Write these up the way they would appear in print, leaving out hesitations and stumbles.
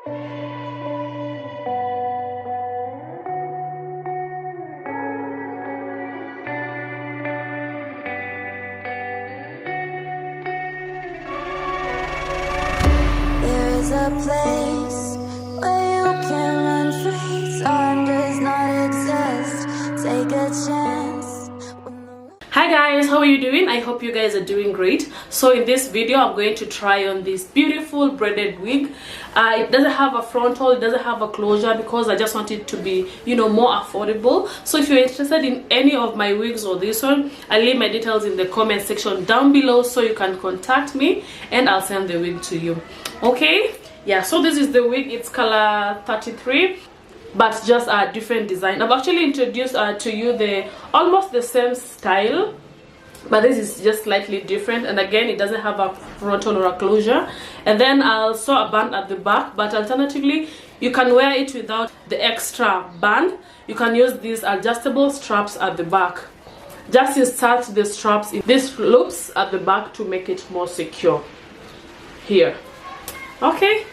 There's a place where you can run free. Time does not exist. Take a chance. Hi guys, how are you doing? I hope you guys are doing great. So in this video I'm going to try on this beautiful braided wig. It doesn't have a frontal, it doesn't have a closure, because I just want it to be, you know, more affordable. So if you're interested in any of my wigs or this one, I'll leave my details in the comment section down below, so you can contact me and I'll send the wig to you. Okay, yeah, so this is the wig. It's color 33, but just a different design. I've actually introduced to you the almost the same style, but this is just slightly different. And again, it doesn't have a frontal or a closure. And then I also a band at the back, but alternatively you can wear it without the extra band. You can use these adjustable straps at the back. Just insert the straps in these loops at the back to make it more secure here. Okay,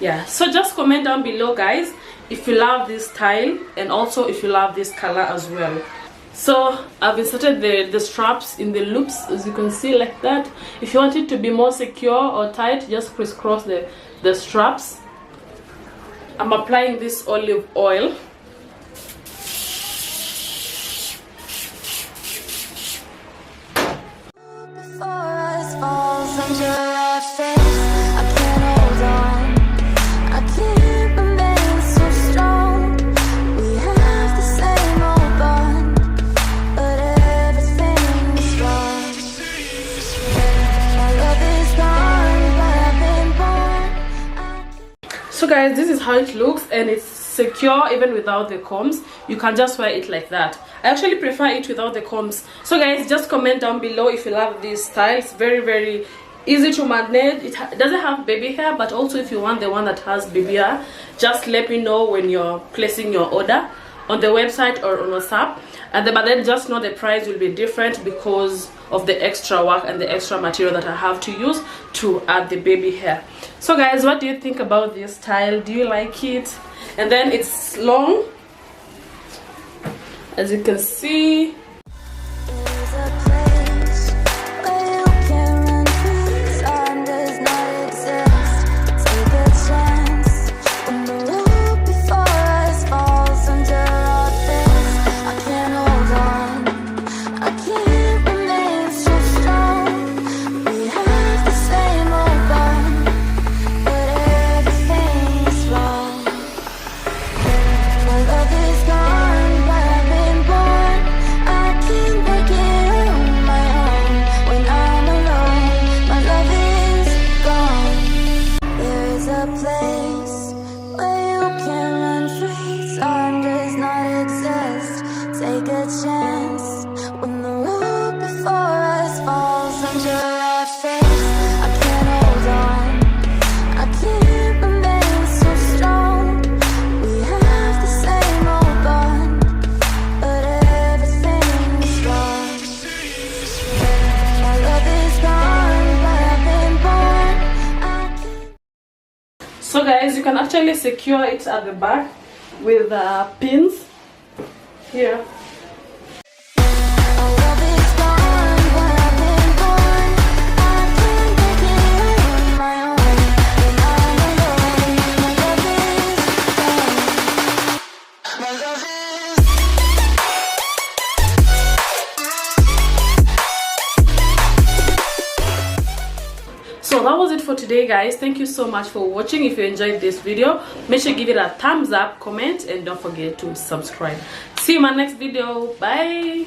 yeah, so just comment down below guys if you love this style, and also if you love this color as well. So I've inserted the straps in the loops, as you can see, like that. If you want it to be more secure or tight, just crisscross the straps. I'm applying this olive oil. So guys, this is how it looks, and it's secure even without the combs. You can just wear it like that. I actually prefer it without the combs. So guys, just comment down below if you love this style. It's very easy to manage. It doesn't have baby hair, but also if you want the one that has baby hair, just let me know when you're placing your order on the website or on WhatsApp. But then just know the price will be different because of the extra work and the extra material that I have to use to add the baby hair. So guys, what do you think about this style? Do you like it? And then it's long, as you can see. So guys, you can actually secure it at the back with pins here. So that was it for today guys. Thank you so much for watching. If you enjoyed this video, make sure to give it a thumbs up, comment, and don't forget to subscribe. See you in my next video. Bye.